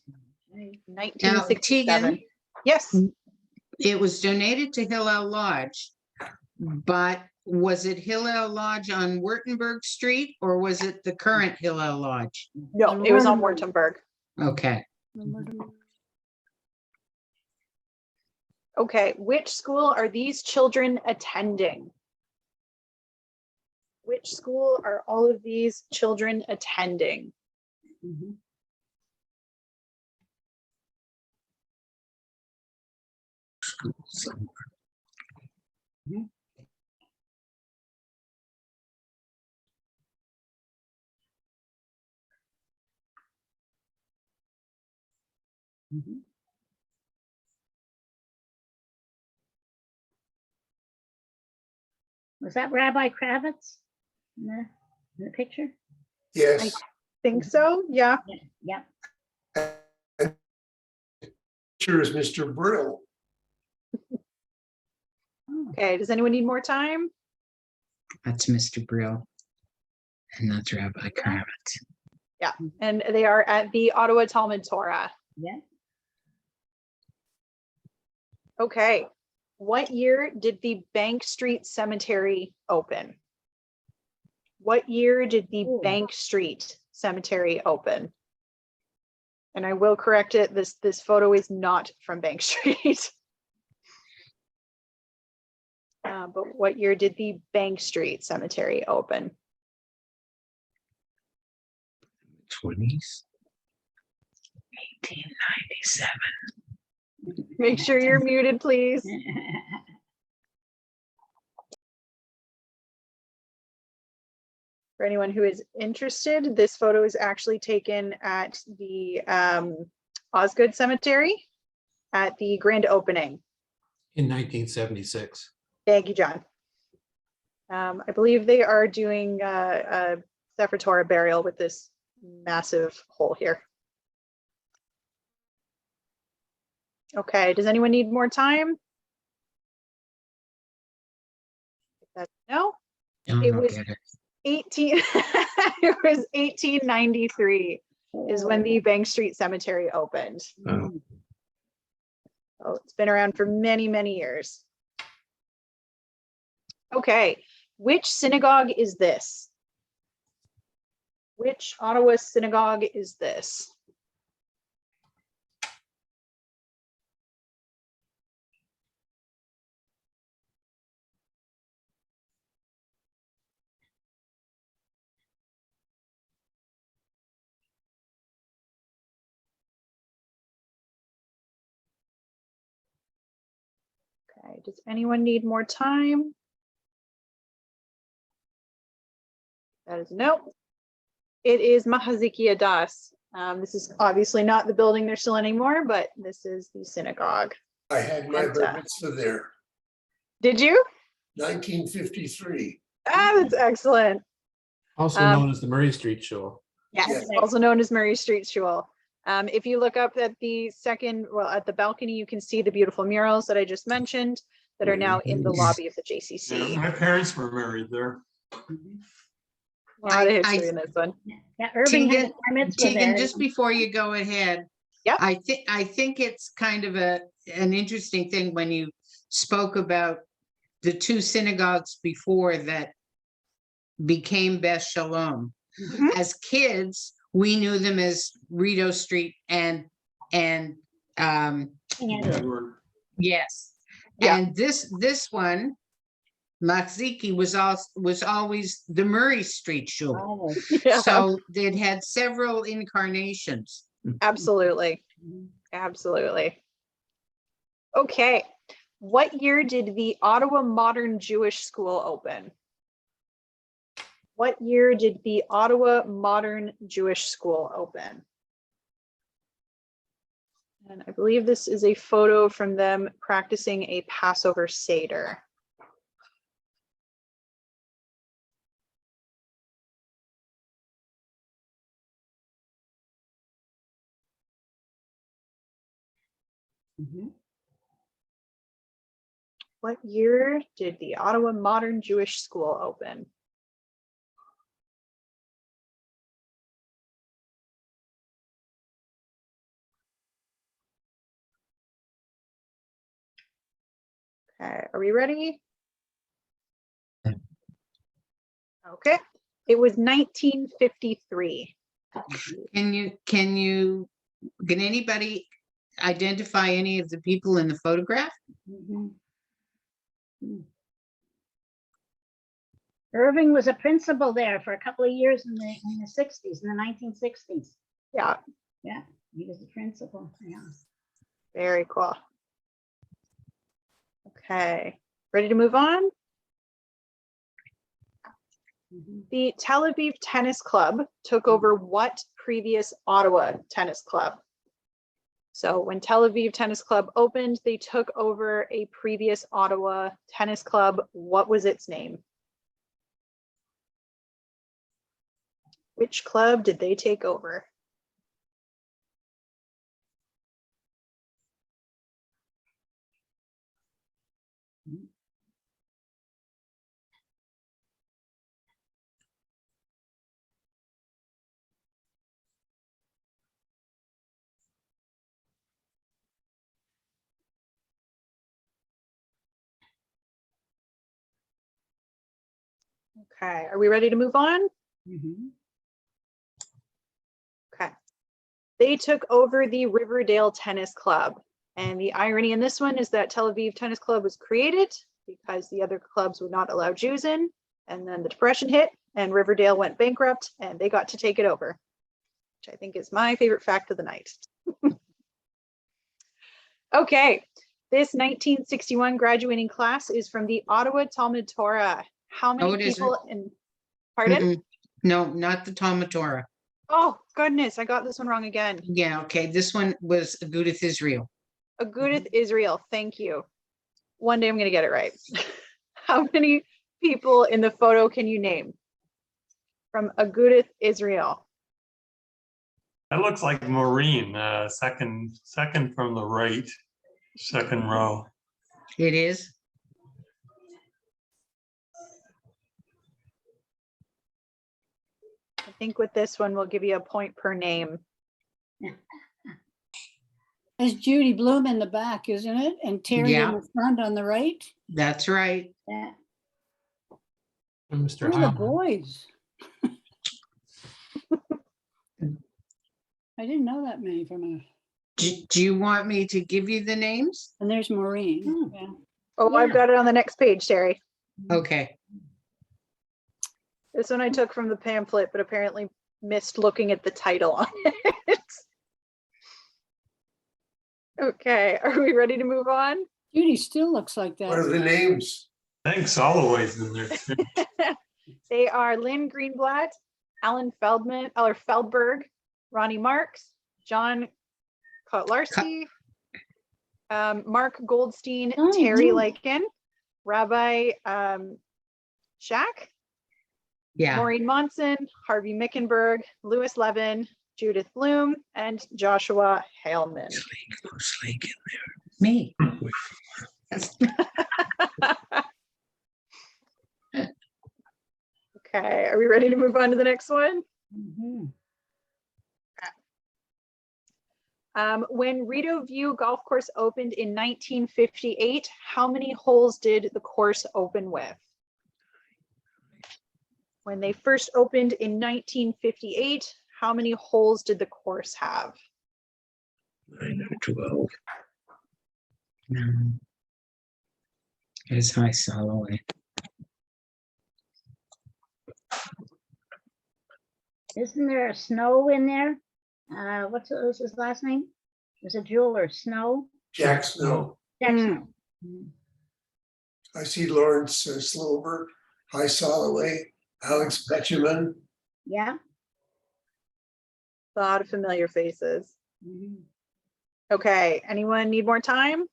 Speaker 1: Now,
Speaker 2: 1967.
Speaker 1: Tegan,
Speaker 2: Yes.
Speaker 1: it was donated to Hillel Lodge, but was it Hillel Lodge on Wurtemberg Street or was it the current Hillel Lodge?
Speaker 2: No, it was on Wurtemberg.
Speaker 1: Okay.
Speaker 2: Okay, which school are these children attending? Which school are all of these children attending?
Speaker 4: Was that Rabbi Kravitz in the picture?
Speaker 9: Yes.
Speaker 2: Think so? Yeah.
Speaker 4: Yeah.
Speaker 9: Sure is Mr. Brill.
Speaker 2: Okay, does anyone need more time?
Speaker 1: That's Mr. Brill. And that's Rabbi Kravitz.
Speaker 2: Yeah, and they are at the Ottawa Talmud Torah.
Speaker 4: Yeah.
Speaker 2: Okay, What year did the Bank Street Cemetery open? What year did the
Speaker 4: Ooh.
Speaker 2: Bank Street Cemetery open? And I will correct it, this photo is not from Bank Street. But what year did the Bank Street Cemetery open?
Speaker 5: 20s. 1897.
Speaker 2: Make sure you're muted, please. For anyone who is interested, this photo is actually taken at the Osgood Cemetery at the grand opening.
Speaker 9: In 1976.
Speaker 2: Thank you, John. I believe they are doing a Sepultura burial with this massive hole here. Okay, does anyone need more time? No?
Speaker 1: Don't
Speaker 2: It
Speaker 1: look
Speaker 2: was
Speaker 1: at it.
Speaker 2: 1893 is when the Bank Street Cemetery opened.
Speaker 5: Oh.
Speaker 2: Oh, it's been around for many, many years. Okay, which synagogue is this? Which Ottawa synagogue is this? Okay, does anyone need more time? That is no. It is Mahazikia Das. This is obviously not the building they're still in anymore, but this is the synagogue.
Speaker 9: I had my
Speaker 2: And,
Speaker 9: bar mitzvah there,
Speaker 2: Did you?
Speaker 9: 1953.
Speaker 2: Ah, that's excellent.
Speaker 9: Also
Speaker 2: Um,
Speaker 9: known as the Murray Street Shul.
Speaker 2: Yes,
Speaker 4: Yes.
Speaker 2: also known as Murray Street Shul. If you look up at the second, well, at the balcony, you can see the beautiful murals that I just mentioned that are now in the lobby of the
Speaker 3: Yeah,
Speaker 2: JCC.
Speaker 3: my parents were married there.
Speaker 2: A lot of
Speaker 1: I-
Speaker 2: history in this one.
Speaker 4: Yeah, Irving had a
Speaker 1: Tegan,
Speaker 4: bar mitzvah
Speaker 1: Tegan,
Speaker 4: there.
Speaker 1: just before you go ahead.
Speaker 2: Yep.
Speaker 1: I think it's kind of an interesting thing when you spoke about the two synagogues before that became Beth Shalom.
Speaker 2: Mhm.
Speaker 1: As kids, we knew them as Rideau Street and
Speaker 4: King Edward.
Speaker 3: Edward.
Speaker 1: yes.
Speaker 2: Yeah.
Speaker 1: And this one, Machziki was always the Murray Street Shul.
Speaker 4: Oh,
Speaker 2: Yeah,
Speaker 1: So it had several incarnations.
Speaker 2: absolutely. Absolutely. Okay. What year did the Ottawa Modern Jewish School open? What year did the Ottawa Modern Jewish School open? And I believe this is a photo from them practicing a Passover Seder. What year did the Ottawa Modern Jewish School open? Okay, are we ready? Okay, it was 1953.
Speaker 1: Can anybody identify any of the people in the photograph?
Speaker 4: mhm. Irving was a principal there for a couple of years in the 60s, in the 1960s.
Speaker 2: Yeah,
Speaker 4: Yeah, he was the principal. Yeah.
Speaker 2: very cool. Okay, ready to move on?
Speaker 4: Mhm.
Speaker 2: The Tel Aviv Tennis Club took over what previous Ottawa tennis club? So when Tel Aviv Tennis Club opened, they took over a previous Ottawa tennis club. What was its name? Which club did they take over? Okay, are we ready to move on?
Speaker 8: Mhm.
Speaker 2: Okay. They took over the Riverdale Tennis Club. And the irony in this one is that Tel Aviv Tennis Club was created because the other clubs would not allow Jews in. And then the Depression hit and Riverdale went bankrupt and they got to take it over, which I think is my favorite fact of the night. Okay, this 1961 graduating class is from the Ottawa Talmud Torah. How many
Speaker 1: it isn't.
Speaker 2: people in, pardon?
Speaker 1: Mm-mm. No, not the Talmud Torah.
Speaker 2: Oh, goodness, I got this one wrong again.
Speaker 1: Yeah, okay, this one was Agudath Israel.
Speaker 2: Agudath Israel, thank you. One day I'm gonna get it right. How many people in the photo can you name from Agudath Israel?
Speaker 3: That looks like Maureen, second from the right, second row.
Speaker 1: It is?
Speaker 2: I think with this one, we'll give you a point per name.
Speaker 8: There's Judy Bloom in the back, isn't it? And Terry in
Speaker 1: Yeah.
Speaker 8: the front on the right.
Speaker 1: That's right.
Speaker 4: Yeah.
Speaker 9: And Mr.
Speaker 8: Who are the
Speaker 9: Howard.
Speaker 8: boys? I didn't know that many from a,
Speaker 1: Do you want me to give you the names?
Speaker 8: and there's Maureen. Yeah.
Speaker 2: Oh, I've
Speaker 4: Yeah.
Speaker 2: got it on the next page, Terry.
Speaker 1: Okay,
Speaker 2: This one I took from the pamphlet, but apparently missed looking at the title on it. Okay, are we ready to move on?
Speaker 8: Judy still looks like
Speaker 9: What are
Speaker 8: that.
Speaker 9: the names?
Speaker 3: Thanks, Holloway's in there too.
Speaker 2: They are Lynn Greenblatt, Alan Feldman, or Feldberg, Ronnie Marks, John Kotlarski, Mark Goldstein,
Speaker 8: Oh,
Speaker 2: Terry
Speaker 8: yeah.
Speaker 2: Lycan, Rabbi Shack,
Speaker 1: yeah,
Speaker 2: Maureen Monson, Harvey Mickenberg, Louis Levin, Judith Bloom, and Joshua Haleman.
Speaker 5: Who's like in
Speaker 1: me.
Speaker 2: Okay, are we ready to move on to the next one?
Speaker 8: Mhm.
Speaker 2: When Rideau View Golf Course opened in 1958, how many holes did the course open with? When they first opened in 1958, how many holes did the course have?
Speaker 5: 9 or 12.
Speaker 1: No. It's my Holloway.
Speaker 4: Isn't there a Snow in there? What's his last name? Is it Jeweler Snow?
Speaker 9: Jack Snow.
Speaker 4: Jack
Speaker 2: Mm.
Speaker 4: Snow.
Speaker 9: I see Lawrence Slover, Hy Soloway, Alex Betjeman.
Speaker 4: Yeah.
Speaker 2: A lot of familiar faces.
Speaker 4: Mhm.
Speaker 2: Okay, anyone need more time?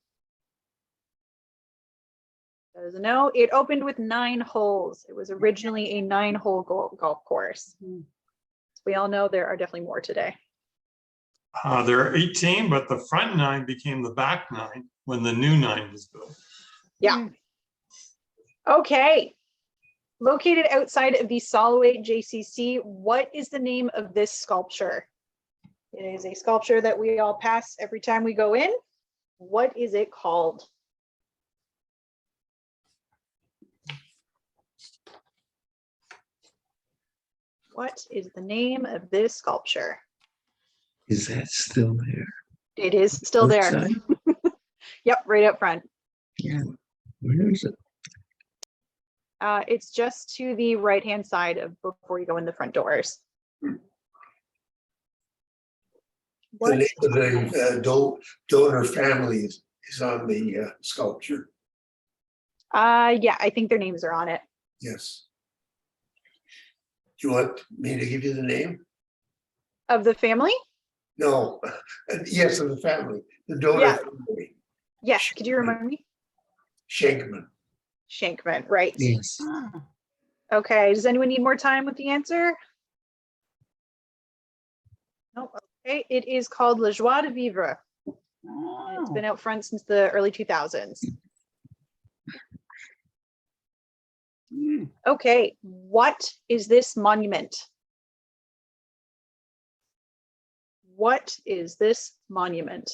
Speaker 2: That is a no. It opened with 9 holes. It was originally a 9-hole golf course.
Speaker 8: Mm.
Speaker 2: As we all know, there are definitely more today.
Speaker 3: There are 18, but the front 9 became the back 9 when the new 9 was built.
Speaker 2: Yeah. Okay. Located outside of the Soloway JCC, what is the name of this sculpture? It is a sculpture that we all pass every time we go in. What is it called? What is the name of this sculpture?
Speaker 5: Is that still there?
Speaker 2: It is still there.
Speaker 5: Outside?
Speaker 2: Yep, right up front.
Speaker 5: Yeah. Where is it?
Speaker 2: It's just to the right-hand side of before you go in the front doors.
Speaker 9: The
Speaker 2: What?
Speaker 9: name of the donor family is on the sculpture.
Speaker 2: Yeah, I think their names are on it.
Speaker 9: Yes. Do you want me to give you the name?
Speaker 2: Of the family?
Speaker 9: No, yes, of the family, the donor
Speaker 2: Yeah.
Speaker 9: family,
Speaker 2: Yes, could you remind me?
Speaker 9: Shankman.
Speaker 2: Shankman, right.
Speaker 1: Yes.
Speaker 4: Ah,
Speaker 2: Okay, does anyone need more time with the answer? No, okay, it is called La Joie de Vivre. It's
Speaker 4: oh.
Speaker 2: been out front since the early 2000s.
Speaker 4: Mm.
Speaker 2: Okay, what is this monument? What is this monument?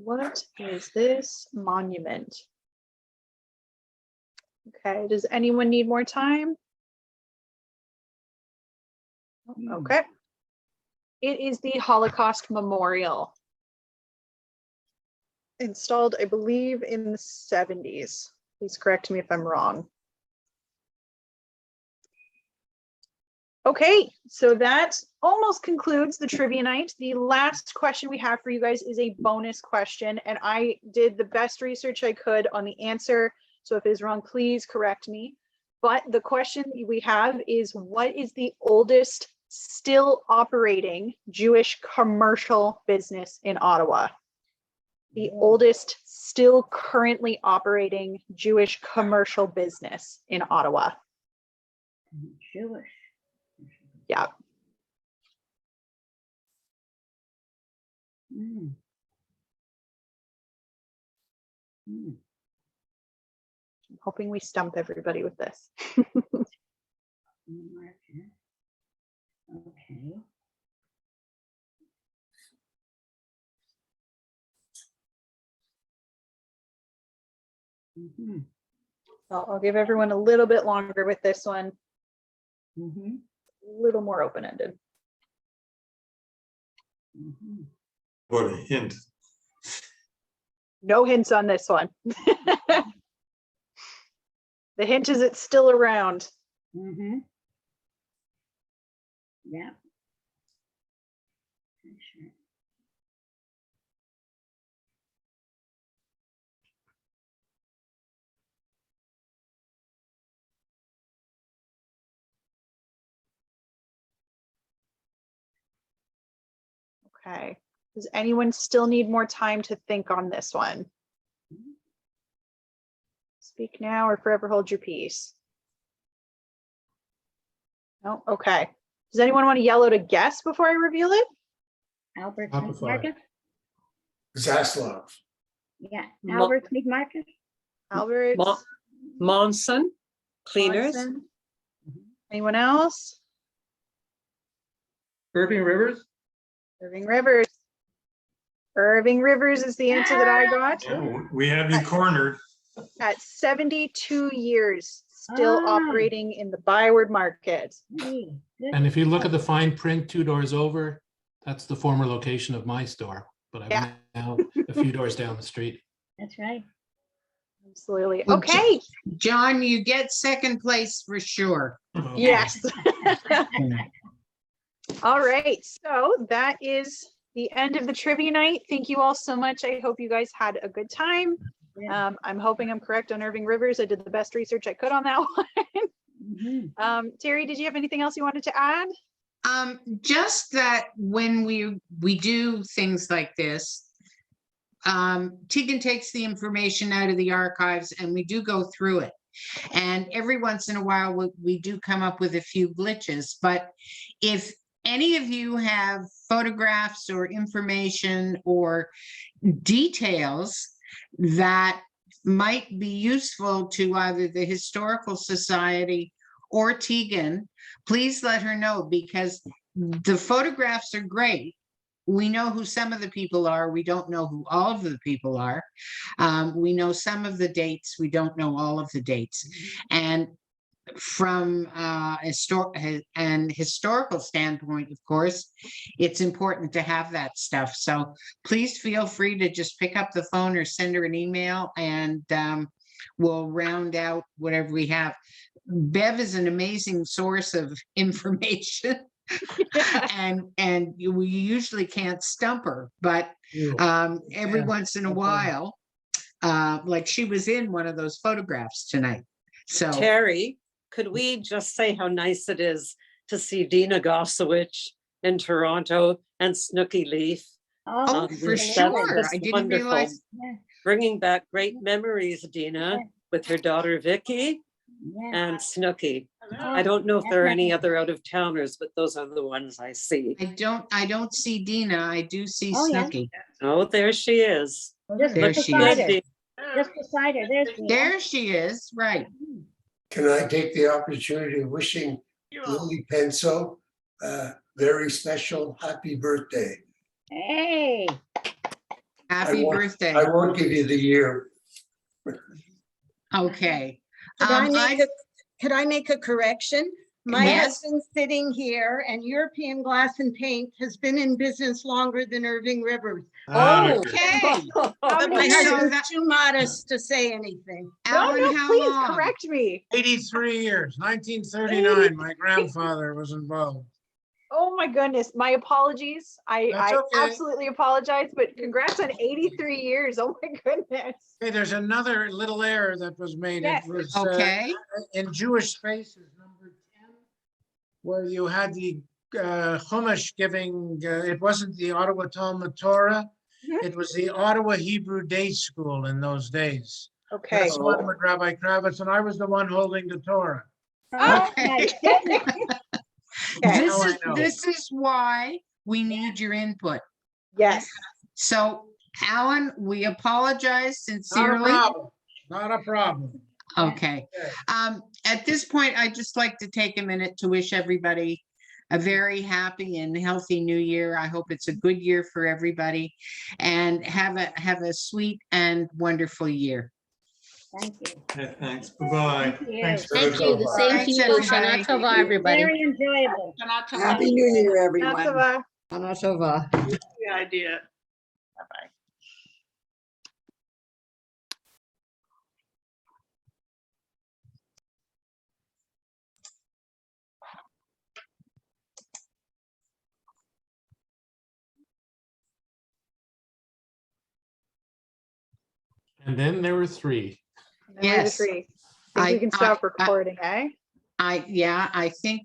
Speaker 2: What is this monument? Okay, does anyone need more time? Okay. It is the Holocaust Memorial. Installed, I believe, in the 70s. Please correct me if I'm wrong. Okay, so that almost concludes the trivia night. The last question we have for you guys is a bonus question, and I did the best research I could on the answer. So if it is wrong, please correct me. But the question we have is, what is the oldest still operating Jewish commercial business in Ottawa? The oldest still currently operating Jewish commercial business in Ottawa.
Speaker 4: Jewish.
Speaker 2: Yeah.
Speaker 4: Mm. Mm.
Speaker 2: I'm hoping we stump everybody with this.
Speaker 4: Okay. Mhm.
Speaker 2: So I'll give everyone a little bit longer with this one.
Speaker 4: Mhm.
Speaker 2: A little more open-ended.
Speaker 4: Mhm.
Speaker 3: What a hint.
Speaker 2: No hints on this one. The hint is it's still around.
Speaker 4: Mhm. Yeah. Sure.
Speaker 2: Okay. Does anyone still need more time to think on this one? Speak now or forever hold your peace. No, okay. Does anyone want to yell out a guess before I reveal it?
Speaker 4: Albert
Speaker 5: Shopify.
Speaker 4: Smith Market.
Speaker 9: Zaslav.
Speaker 4: Yeah,
Speaker 7: Mo-
Speaker 4: Albert Smith Market.
Speaker 2: Albert?
Speaker 7: Monson Cleaners.
Speaker 2: Watson? Anyone else?
Speaker 5: Irving Rivers?
Speaker 2: Irving Rivers. Irving Rivers is the answer that I got.
Speaker 3: Yeah, we have you cornered.
Speaker 2: At 72 years, still
Speaker 4: Ah.
Speaker 2: operating in the Byward market.
Speaker 4: Hey, good.
Speaker 5: And if you look at the fine print 2 doors over, that's the former location of my store, but I'm
Speaker 2: Yeah.
Speaker 5: now a few doors down the street.
Speaker 4: That's right.
Speaker 2: Absolutely.
Speaker 1: Well,
Speaker 2: Okay.
Speaker 1: John, you get second place for sure.
Speaker 5: Okay.
Speaker 2: Yes. All right. So that is the end of the trivia night. Thank you all so much. I hope you guys had a good time.
Speaker 4: Yeah.
Speaker 2: I'm hoping I'm correct on Irving Rivers. I did the best research I could on that one.
Speaker 4: Mhm.
Speaker 2: Terry, did you have anything else you wanted to add?
Speaker 1: Just that when we do things like this, Tegan takes the information out of the archives and we do go through it. And every once in a while, we do come up with a few glitches, but if any of you have photographs or information or details that might be useful to either the Historical Society or Tegan, please let her know, because the photographs are great. We know who some of the people are. We don't know who all of the people are. We know some of the dates. We don't know all of the dates. And from an historical standpoint, of course, it's important to have that stuff. So please feel free to just pick up the phone or send her an email, and we'll round out whatever we have. Bev is an amazing source of information. and we usually can't stump her, but every once in a while, like she was in one of those photographs tonight. So
Speaker 7: Terry, could we just say how nice it is to see Dina Gossowich in Toronto and Snooky Leaf?
Speaker 1: oh, for
Speaker 7: That's
Speaker 1: sure.
Speaker 7: just
Speaker 1: I didn't
Speaker 7: wonderful.
Speaker 1: realize.
Speaker 4: Yeah,
Speaker 7: Bringing back great memories, Dina, with her daughter Vicky
Speaker 4: yeah.
Speaker 7: and Snooky.
Speaker 4: Oh,
Speaker 7: I don't know if there are any
Speaker 4: definitely.
Speaker 7: other out of towners, but those are the ones I see.
Speaker 1: I don't see Dina. I do see
Speaker 4: Oh, yeah.
Speaker 1: Snooki.
Speaker 7: Oh, there she is.
Speaker 4: Just
Speaker 1: There
Speaker 7: Looks
Speaker 1: she
Speaker 4: beside
Speaker 1: is.
Speaker 4: her.
Speaker 7: good,
Speaker 4: Just beside her. There's the.
Speaker 1: There she is, right.
Speaker 9: Can I take the opportunity of wishing Lily Penso a very special happy birthday?
Speaker 4: Hey,
Speaker 1: Happy
Speaker 9: won't-
Speaker 1: birthday.
Speaker 9: I won't give you the year.
Speaker 1: Okay.
Speaker 13: Could I make a correction? My
Speaker 1: Yes.
Speaker 13: husband's sitting here and European Glass and Paint has been in business longer than Irving Rivers.
Speaker 1: Okay.
Speaker 2: How
Speaker 13: But
Speaker 2: many
Speaker 13: my
Speaker 2: years?
Speaker 13: husband's too modest to say anything.
Speaker 2: No,
Speaker 1: Alan,
Speaker 2: no,
Speaker 1: how
Speaker 2: please
Speaker 1: long?
Speaker 2: correct me.
Speaker 11: 83 years, 1939, my grandfather was involved.
Speaker 2: Oh my goodness, my apologies. I
Speaker 11: That's okay.
Speaker 2: absolutely apologize, but congrats on 83 years. Oh my goodness.
Speaker 11: Hey, there's another little error that was made.
Speaker 2: Yes.
Speaker 11: It was
Speaker 1: Okay.
Speaker 11: in Jewish Spaces, number 10, where you had the Chumash giving, it wasn't the Ottawa Talmud Torah,
Speaker 2: Mhm.
Speaker 11: it was the Ottawa Hebrew Day School in those days.
Speaker 2: Okay.
Speaker 11: That's the one with Rabbi Kravitz, and I was the one holding the Torah.
Speaker 4: Oh,
Speaker 1: Okay.
Speaker 4: my goodness.
Speaker 2: Okay.
Speaker 11: Now I know.
Speaker 1: This is why we need your input.
Speaker 2: Yes.
Speaker 1: So Alan, we apologize
Speaker 11: Not a
Speaker 1: sincerely.
Speaker 11: problem, not a problem.
Speaker 1: Okay. At this point, I'd just like to take a minute to wish everybody a very happy and healthy new year. I hope it's a good year for everybody and have a sweet and wonderful year.
Speaker 4: Thank you.
Speaker 3: Okay, thanks. Bye-bye.
Speaker 4: Thank you.
Speaker 3: Thanks.
Speaker 12: Thank you. The same to
Speaker 1: Thanks,
Speaker 12: you.
Speaker 1: everybody.
Speaker 12: Shana Tova, everybody.
Speaker 4: Very enjoyable.
Speaker 6: Happy New Year, everyone.
Speaker 2: Shana Tova.
Speaker 6: Shana Tova.
Speaker 7: The idea. Bye-bye.
Speaker 5: And then there were three.
Speaker 2: And then we're the
Speaker 1: Yes.
Speaker 2: three. I think we can stop recording, eh?
Speaker 1: I think